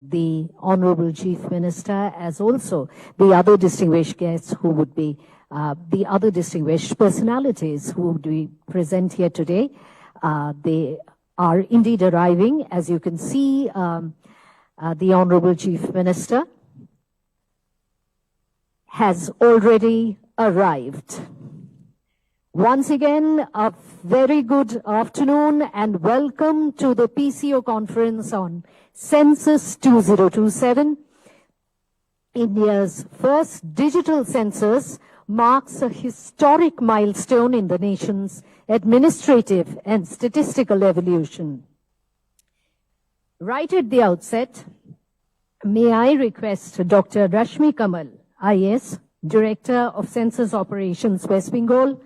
the Honorable Chief Minister, as also the other distinguished guests who would be the other distinguished personalities who would be present here today. They are indeed arriving. As you can see, the Honorable Chief Minister has already arrived. Once again, a very good afternoon and welcome to the PCO conference on Census 2027. India's first digital census marks a historic milestone in the nation's administrative and statistical evolution. Right at the outset, may I request Dr. Rashmi Kamal, IAS, Director of Census Operations, West Bengal,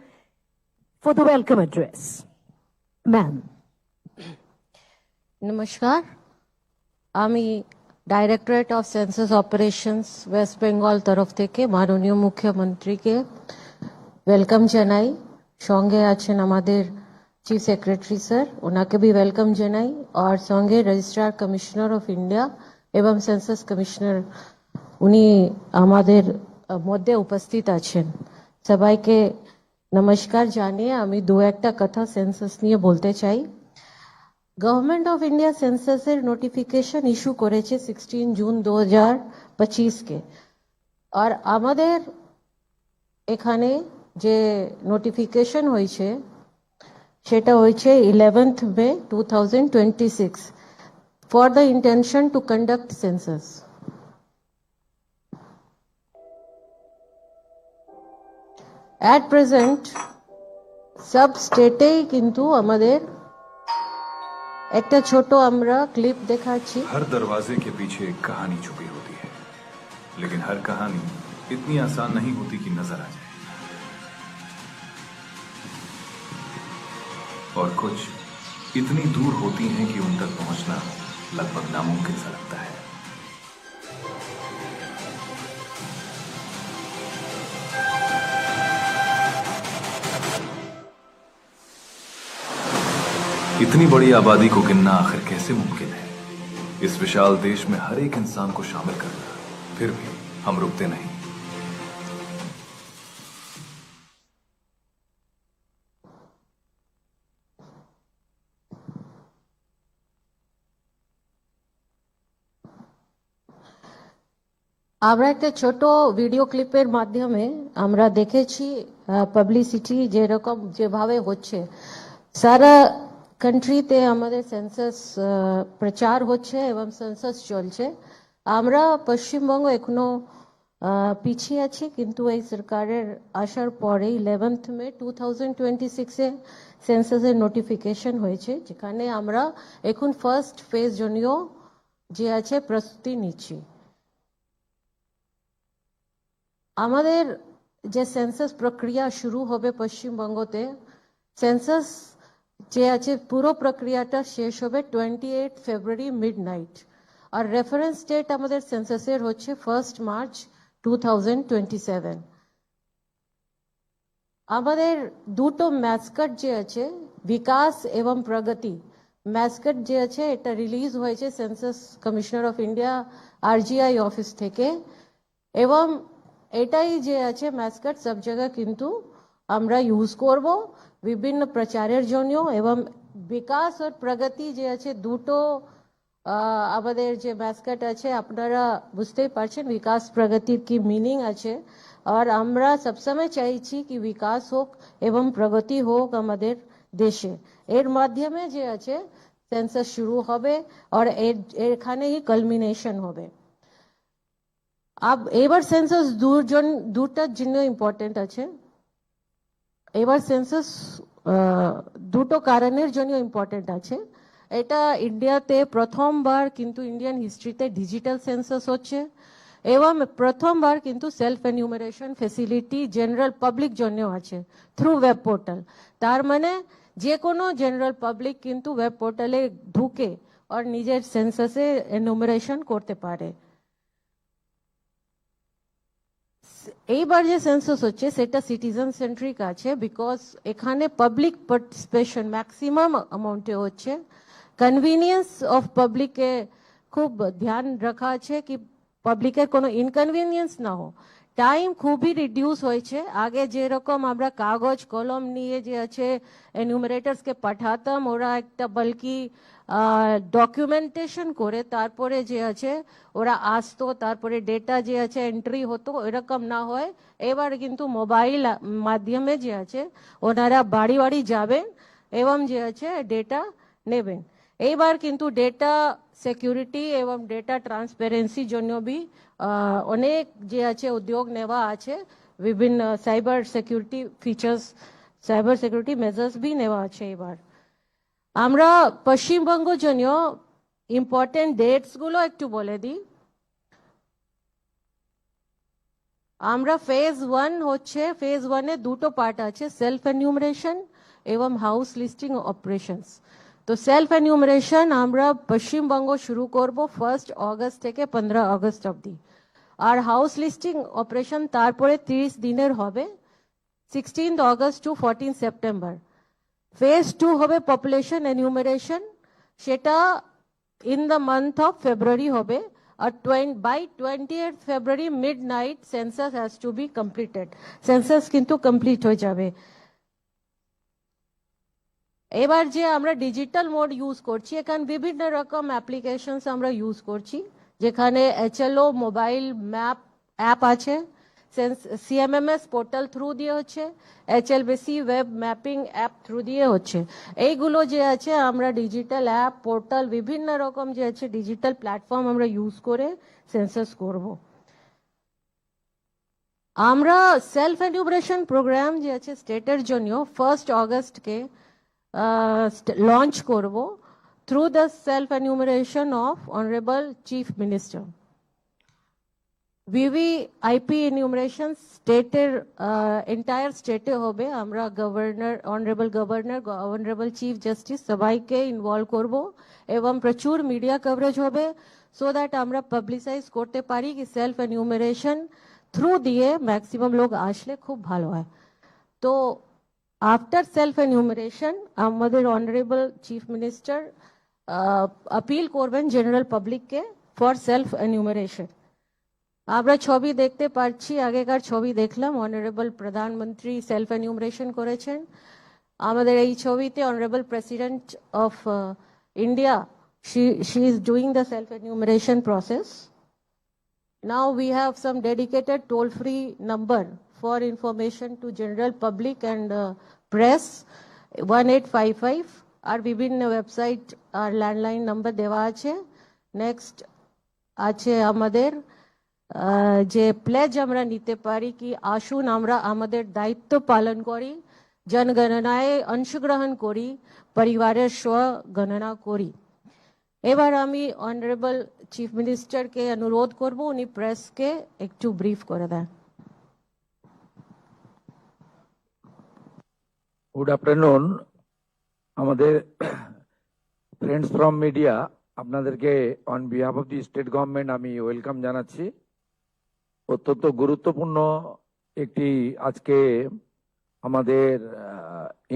for the welcome address. Ma'am. নমস্কার, আমি directorate of census operations West Bengal তরফ থেকে মাননীয় মুখ্যমন্ত্রীকে welcome জানাই। সঙ্গে আছেন আমাদের চিফ সেক্রেটারি স্যার, ওনাকে भी ওয়েলকাম জানাই। আর সঙ্গে রেজিস্ট্রার কমিশনার অফ ইন্ডিয়া এবং সেন্সাস কমিশনার উনি আমাদের মধ্যে উপস্থিত আছেন। সবাইকে নমস্কার জানিয়ে আমি দু একটা কথা সেন্সাস নিয়ে বলতে চাই। গভর্নমেন্ট অফ ইন্ডিয়া সেন্সাসের নোটিফিকেশন ইস্যু করেছে 16 জুন 2025 কে। আর আমাদের এখানে যে নোটিফিকেশন হয়েছে সেটা হয়েছে 11th May 2026 for the intention to conduct census. At present, সব স্টেটেই কিন্তু আমাদের একটা ছোট আমরা ক্লিপ দেখাচ্ছি। हर दरवाजे के पीछे एक कहानी छुपी होती है, लेकिन हर कहानी इतनी आसान नहीं होती कि नजर आ जाए, और कुछ इतनी दूर होती हैं कि उन तक पहुंचना लगभग नामुमकिन सा लगता है। इतनी बड़ी आबादी को गिनना आखिर कैसे मुमकिन है? इस विशाल देश में हर एक इंसान को शामिल करना, फिर भी हम रुकते नहीं। আমরা একটা ছোট ভিডিও ক্লিপের মাধ্যমে আমরা দেখেছি পাবলিসিটি যেরকম যেভাবে হচ্ছে সারা কান্ট্রিতে আমাদের সেন্সাস প্রচার হচ্ছে এবং সেন্সাস চলছে। আমরা পশ্চিমবঙ্গ এখনো পিছিয়ে আছি, কিন্তু এই সরকারের আসার পরে 11th May 2026 সেন্সাসের নোটিফিকেশন হয়েছে, যেখানে আমরা এখন ফার্স্ট ফেজ জন্য যে আছে প্রস্তুতি নিচ্ছি। আমাদের যে সেন্সাস প্রক্রিয়া শুরু হবে পশ্চিমবঙ্গতে, সেন্সাস যে আছে পুরো প্রক্রিয়াটা শেষ হবে 28 ফেব্রুয়ারি মিডনাইট। আর রেফারেন্স ডেট আমাদের সেন্সাসের হচ্ছে 1 মার্চ 2027। আমাদের দুটো ম্যাসকট যে আছে, বিকাশ এবং প্রগতি ম্যাসকট যে আছে, এটা রিলিজ হয়েছে census commissioner of India RGI office থেকে, এবং এটাই যে আছে ম্যাসকট সব জায়গায় কিন্তু আমরা ইউজ করব বিভিন্ন প্রচারের জন্য। এবং বিকাশ আর প্রগতি যে আছে দুটো আমাদের যে ম্যাসকট আছে, আপনারা বুঝতেই পারছেন বিকাশ প্রগতির কি মিনিং আছে। আর আমরা সবসময় চাইছি কি বিকাশ হোক এবং প্রগতি হোক আমাদের দেশে। এর মাধ্যমে যে আছে সেন্সাস শুরু হবে আর এখানেই কালমিনেশন হবে। এবার সেন্সাস দুটার জন্য ইম্পর্টেন্ট আছে। এবার সেন্সাস দুটো কারণের জন্য ইম্পর্টেন্ট আছে। এটা ইন্ডিয়াতে প্রথমবার কিন্তু ইন্ডিয়ান হিস্ট্রিতে ডিজিটাল সেন্সাস হচ্ছে, এবং প্রথমবার কিন্তু self enumeration facility general public জন্য আছে থ্রু ওয়েব পোর্টাল। তার মানে যে কোনো জেনারেল পাবলিক কিন্তু ওয়েব পোর্টালে ঢুকে আর নিজের সেন্সাসে এনিউমারেশন করতে পারে। এইবার যে সেন্সাস হচ্ছে সেটা সিটিজেন সেন্ট্রিক আছে, বিকজ এখানে পাবলিক পার্টিসিপেশন ম্যাক্সিমাম অ্যামাউন্টে হচ্ছে। কনভিনিয়েন্স অফ পাবলিককে খুব ধ্যান রাখা আছে কি পাবলিকের কোনো ইনকনভিনিয়েন্স না হোক। টাইম খুবই রিডিউস হয়েছে। আগে যেরকম আমরা কাগজ কলম নিয়ে যে আছে এনুমারেটার্সকে পাঠাতাম, ওরা একটা বাল্কি ডকুমেন্টেশন করে তারপরে যে আছে ওরা আসতো, তারপরে ডেটা যে আছে এন্ট্রি হতো, এরকম না হয়। এবার কিন্তু মোবাইল মাধ্যমে যে আছে ওনারা বাড়ি বাড়ি যাবেন এবং যে আছে ডেটা নেবেন। এইবার কিন্তু ডেটা সিকিউরিটি এবং ডেটা ট্রান্সপারেন্সির জন্য বি অনেক যে আছে উদ্যোগ নেওয়া আছে, বিভিন্ন cyber security features, cyber security measures বি নেওয়া আছে। এবার আমরা পশ্চিমবঙ্গ জন্য ইম্পর্টেন্ট ডেটস গুলো একটু বলে দিই। আমরা ফেজ 1 হচ্ছে, ফেজ 1-এ দুটো পার্ট আছে, সেলফ এনিউমারেশন এবং হাউস লিস্টিং অপারেশনস। তো সেলফ এনিউমারেশন আমরা পশ্চিমবঙ্গ শুরু করব 1 অগস্ট থেকে 15 অগস্ট অবধি, আর হাউস লিস্টিং অপারেশন তারপরে 30 দিনের হবে, 16 অগস্ট টু 14 সেপ্টেম্বর। ফেজ 2 হবে পপুলেশন এনিউমারেশন, সেটা in the month of February হবে, আর by 20th February midnight census has to be completed. Census কিন্তু কমপ্লিট হয়ে যাবে। এবার যে আমরা ডিজিটাল মোড ইউজ করছি, এখানে বিভিন্ন রকম অ্যাপ্লিকেশনস আমরা ইউজ করছি, যেখানে HLO মোবাইল ম্যাপ অ্যাপ আছে, CMMS পোর্টাল থ্রু দিয়ে হচ্ছে, HLBC web mapping app through দিয়ে হচ্ছে। এইগুলো যে আছে আমরা ডিজিটাল অ্যাপ পোর্টাল বিভিন্ন রকম যে আছে ডিজিটাল প্ল্যাটফর্ম আমরা ইউজ করে সেন্সাস করব। আমরা সেলফ এনিউমারেশন প্রোগ্রাম যে আছে স্টেটের জন্য 1 অগস্টকে লঞ্চ করব through the self enumeration of honourable chief minister. VVIP enumeration স্টেটের এন্টায়ার স্টেটে হবে। আমরা governor, honourable governor, honourable chief justice সবাইকে ইনভলভ করব এবং প্রচুর মিডিয়া কভারেজ হবে, সো দ্যাট আমরা পাবলিসাইজ করতে পারি কি সেলফ এনিউমারেশন থ্রু দিয়ে ম্যাক্সিমাম লোক আসলে খুব ভালো হয়। তো আফটার সেলফ এনিউমারেশন আমাদের অনারেবল চিফ মিনিস্টার আপিল করবেন জেনারেল পাবলিককে ফর সেলফ এনিউমারেশন। আমরা ছবি দেখতে পাচ্ছি, আগেকার ছবি দেখলাম, অনারেবল প্রধানমন্ত্রী সেলফ এনিউমারেশন করেছেন। আমাদের এই ছবিতে honourable president of India, she is doing the self enumeration process. Now we have some dedicated toll free number for information to general public and press, 1855, আর বিভিন্ন ওয়েবসাইট আর ল্যান্ডলাইন নাম্বার দেওয়া আছে। Next আছে আমাদের যে প্লেজ আমরা নিতে পারি কি আসুন আমরা আমাদের দায়িত্ব পালন করি, জনগণনায় অংশগ্রহণ করি, পরিবারের স্বগণনা করি। এবার আমি অনারেবল চিফ মিনিস্টারকে অনুরোধ করব উনি প্রেসকে একটু ব্রিফ করে দেন। Good afternoon. আমাদের ফ্রেন্ডস ফ্রম মিডিয়া, আপনাদেরকে on behalf of the state government আমি ওয়েলকাম জানাচ্ছি। অত্যন্ত গুরুত্বপূর্ণ একটি আজকে আমাদের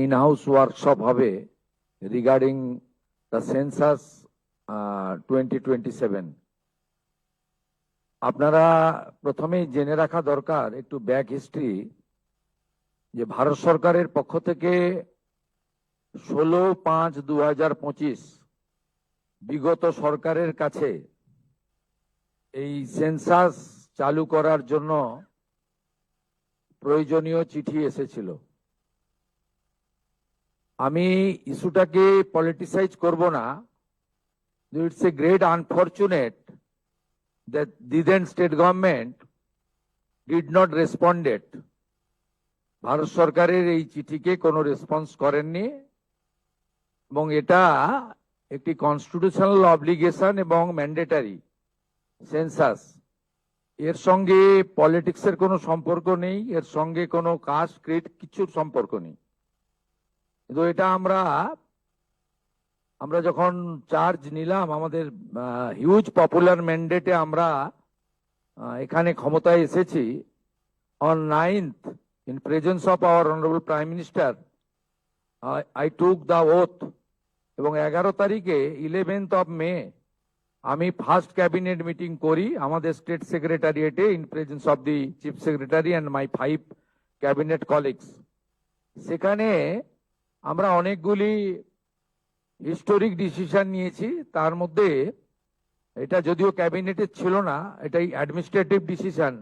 ইন হাউস ওয়ার্কশপ হবে রিগার্ডিং দ্য সেন্সাস 2027। আপনারা প্রথমেই জেনে রাখা দরকার একটু ব্যাক হিস্ট্রি, যে ভারত সরকারের পক্ষ থেকে 16/5/2025 বিগত সরকারের কাছে এই সেন্সাস চালু করার জন্য প্রয়োজনীয় চিঠি এসেছিল। আমি ইস্যুটাকে পলিটিসাইজ করব না। It's a great unfortunate that the then state government did not respond it. Bharat সরকারের এই চিঠিকে কোনো রেসপন্স করেননি, এবং এটা একটি কনস্টিটিউশনাল অব্লিগেশন এবং ম্যান্ডেটারি সেন্সাস। এর সঙ্গে পলিটিক্সের কোনো সম্পর্ক নেই, এর সঙ্গে কোনো কাস্ট ক্রিড কিছুর সম্পর্ক নেই। কিন্তু এটা আমরা যখন চার্জ নিলাম, আমাদের হিউজ পপুলার ম্যান্ডেটে আমরা এখানে ক্ষমতায় এসেছি। On 9th in presence of our honorable prime minister I took the oath, এবং 11 তারিখে 11th of May আমি ফার্স্ট ক্যাবিনেট মিটিং করি আমাদের স্টেট সেক্রেটারিয়েটে in presence of the chief secretary and my 5 cabinet colleagues. সেখানে আমরা অনেকগুলি হিস্টোরিক ডিসিশন নিয়েছি, তার মধ্যে এটা যদিও ক্যাবিনেটে ছিল না, এটাই অ্যাডমিনিস্ট্রেটিভ ডিসিশন।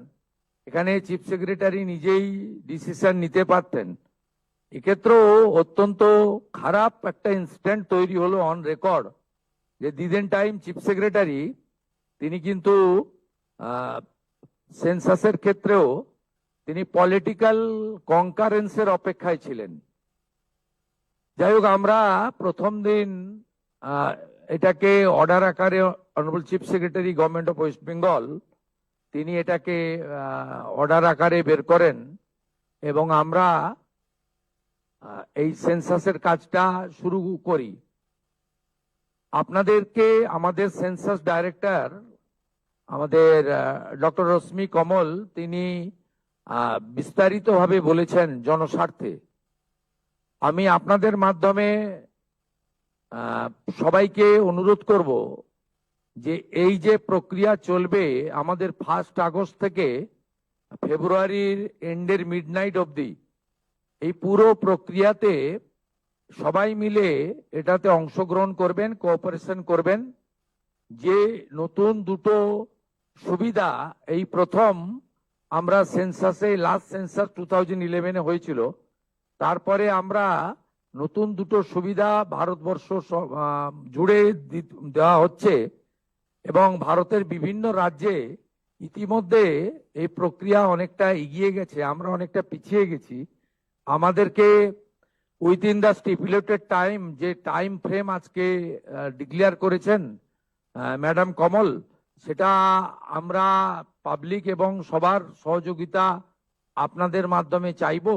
এখানে চিফ সেক্রেটারি নিজেই ডিসিশন নিতে পারতেন। এক্ষেত্রেও অত্যন্ত খারাপ একটা ইনসিডেন্ট তৈরি হলো অন রেকর্ড, যে দিদেন টাইম চিফ সেক্রেটারি তিনি কিন্তু সেন্সাসের ক্ষেত্রেও তিনি পলিটিক্যাল কনকারেন্সের অপেক্ষায় ছিলেন। যাই হোক, আমরা প্রথম দিন এটাকে অর্ডার আকারে honourable chief secretary government of West Bengal তিনি এটাকে অর্ডার আকারে বের করেন এবং আমরা এই সেন্সাসের কাজটা শুরু করি। আপনাদেরকে আমাদের সেন্সাস ডাইরেক্টর আমাদের ডক্টর রশ্মি কমল তিনি বিস্তারিতভাবে বলেছেন জনস্বার্থে। আমি আপনাদের মাধ্যমে সবাইকে অনুরোধ করব যে এই যে প্রক্রিয়া চলবে আমাদের 1 আগস্ট থেকে ফেব্রুয়ারির এন্ডের মিডনাইট অবধি, এই পুরো প্রক্রিয়াতে সবাই মিলে এটাতে অংশগ্রহণ করবেন, কোঅপারেশন করবেন। যে নতুন দুটো সুবিধা এই প্রথম আমরা সেন্সাসে, লাস্ট সেন্সাস 2011-এ হয়েছিল, তারপরে আমরা নতুন দুটো সুবিধা ভারতবর্ষ জুড়ে দেওয়া হচ্ছে এবং ভারতের বিভিন্ন রাজ্যে ইতিমধ্যে এই প্রক্রিয়া অনেকটা এগিয়ে গেছে, আমরা অনেকটা পিছিয়ে গেছি। আমাদেরকে উইদিন দ্য স্টিপুলেটেড টাইম, যে টাইম ফ্রেম আজকে ডিক্লেয়ার করেছেন ম্যাডাম কমল, সেটা আমরা পাবলিক এবং সবার সহযোগিতা আপনাদের মাধ্যমে চাইবো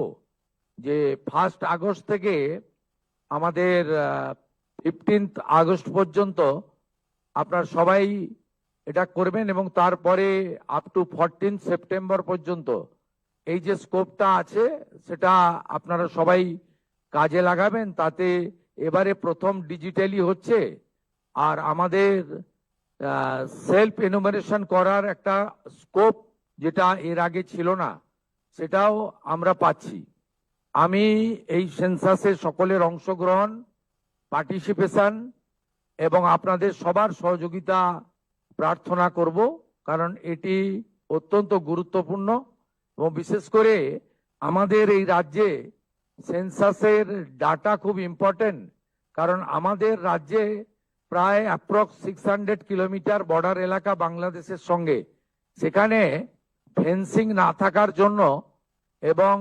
যে 1 আগস্ট থেকে আমাদের 15 আগস্ট পর্যন্ত আপনার সবাই এটা করবেন এবং তারপরে আপ টু 14 সেপ্টেম্বর পর্যন্ত এই যে স্কোপটা আছে সেটা আপনারা সবাই কাজে লাগাবেন। তাতে এবারে প্রথম ডিজিটালি হচ্ছে, আর আমাদের সেলফ এনুমারেশন করার একটা স্কোপ যেটা এর আগে ছিল না, সেটাও আমরা পাচ্ছি। আমি এই সেন্সাসে সকলের অংশগ্রহণ, পার্টিসিপেশন এবং আপনাদের সবার সহযোগিতা প্রার্থনা করব, কারণ এটি অত্যন্ত গুরুত্বপূর্ণ এবং বিশেষ করে আমাদের এই রাজ্যে সেন্সাসের ডাটা খুব ইম্পর্টেন্ট, কারণ আমাদের রাজ্যে প্রায় অ্যাপ্রক্স 600 কিলোমিটার বর্ডার এলাকা বাংলাদেশের সঙ্গে। সেখানে ফেন্সিং না থাকার জন্য এবং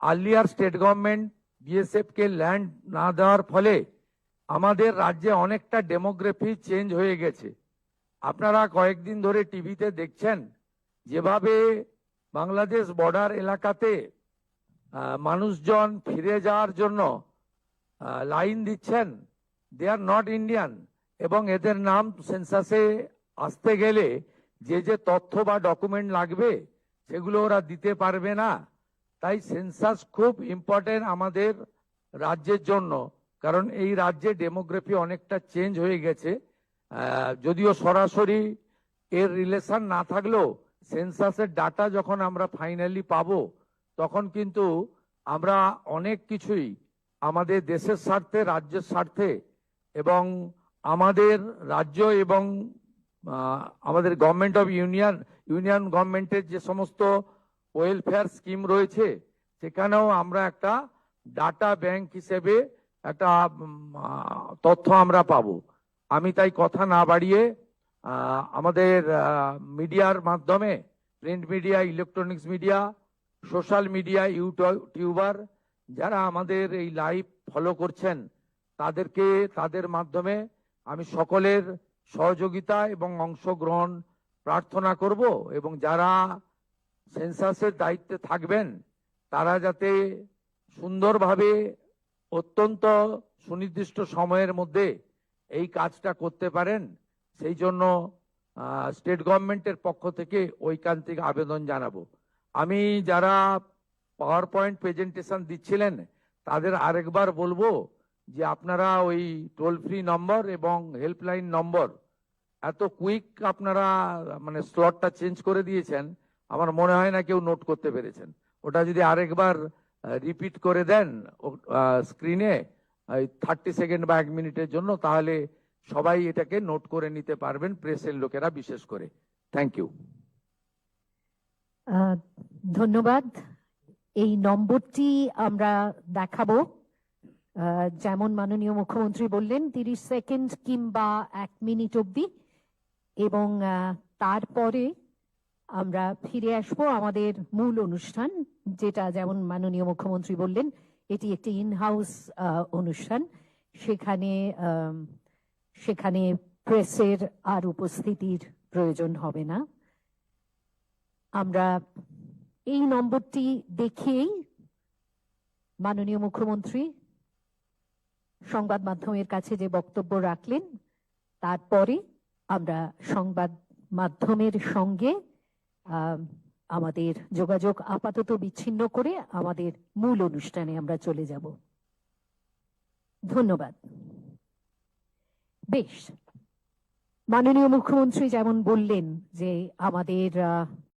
আর্লিয়ার স্টেট গভর্নমেন্ট বিএসএফ কে ল্যান্ড না দেওয়ার ফলে আমাদের রাজ্যে অনেকটা ডেমোগ্রাফি চেঞ্জ হয়ে গেছে। আপনারা কয়েকদিন ধরে টিভিতে দেখছেন যেভাবে বাংলাদেশ বর্ডার এলাকাতে মানুষজন ফিরে যাওয়ার জন্য লাইন দিচ্ছেন, দে আর নট ইন্ডিয়ান, এবং এদের নাম সেন্সাসে আসতে গেলে যে যে তথ্য বা ডকুমেন্ট লাগবে সেগুলো ওরা দিতে পারবে না। তাই সেন্সাস খুব ইম্পর্টেন্ট আমাদের রাজ্যের জন্য, কারণ এই রাজ্যে ডেমোগ্রাফি অনেকটা চেঞ্জ হয়ে গেছে। যদিও সরাসরি এর রিলেশন না থাকলেও সেন্সাসের ডাটা যখন আমরা ফাইনালি পাবো তখন কিন্তু আমরা অনেক কিছুই আমাদের দেশের স্বার্থে, রাজ্যের স্বার্থে এবং আমাদের রাজ্য এবং আমাদের গভর্নমেন্ট অফ ইউনিয়ন গভর্নমেন্টের যে সমস্ত ওয়েলফেয়ার স্কিম রয়েছে সেখানেও আমরা একটা ডাটা ব্যাংক হিসেবে একটা তথ্য আমরা পাবো। আমি তাই কথা না বাড়িয়ে আমাদের মিডিয়ার মাধ্যমে, print media, electronics media, social media, YouTuber যারা আমাদের এই লাইভ ফলো করছেন তাদেরকে, তাদের মাধ্যমে আমি সকলের সহযোগিতা এবং অংশগ্রহণ প্রার্থনা করব এবং যারা সেন্সাসের দায়িত্বে থাকবেন তারা যাতে সুন্দরভাবে অত্যন্ত সুনির্দিষ্ট সময়ের মধ্যে এই কাজটা করতে পারেন সেই জন্য স্টেট গভর্নমেন্টের পক্ষ থেকে ঐকান্তিক আবেদন জানাবো। আমি যারা পাওয়ার পয়েন্ট প্রেজেন্টেশন দিচ্ছিলেন তাদের আরেকবার বলবো যে আপনারা ওই টোল ফ্রি নম্বর এবং হেল্পলাইন নম্বর এত কুইক আপনারা মানে স্লটটা চেঞ্জ করে দিয়েছেন, আমার মনে হয় না কেউ নোট করতে পেরেছেন। ওটা যদি আরেকবার রিপিট করে দেন স্ক্রিনে 30 সেকেন্ড বা 1 মিনিটের জন্য, তাহলে সবাই এটাকে নোট করে নিতে পারবেন, প্রেসের লোকেরা বিশেষ করে। Thank you. ধন্যবাদ। এই নম্বরটি আমরা দেখাবো, যেমন মাননীয় মুখ্যমন্ত্রী বললেন 30 সেকেন্ড কিংবা 1 মিনিট অবধি, এবং তারপরে আমরা ফিরে আসবো আমাদের মূল অনুষ্ঠান, যেটা যেমন মাননীয় মুখ্যমন্ত্রী বললেন এটি একটি ইনহাউস অনুষ্ঠান। সেখানে প্রেসের আর উপস্থিতির প্রয়োজন হবে না। আমরা এই নম্বরটি দেখেই মাননীয় মুখ্যমন্ত্রী সংবাদ মাধ্যমের কাছে যে বক্তব্য রাখলেন, তারপরে আমরা সংবাদ মাধ্যমের সঙ্গে আমাদের যোগাযোগ আপাতত বিচ্ছিন্ন করে আমাদের মূল অনুষ্ঠানে আমরা চলে যাব। ধন্যবাদ। বেশ, মাননীয় মুখ্যমন্ত্রী যেমন বললেন যে আমাদের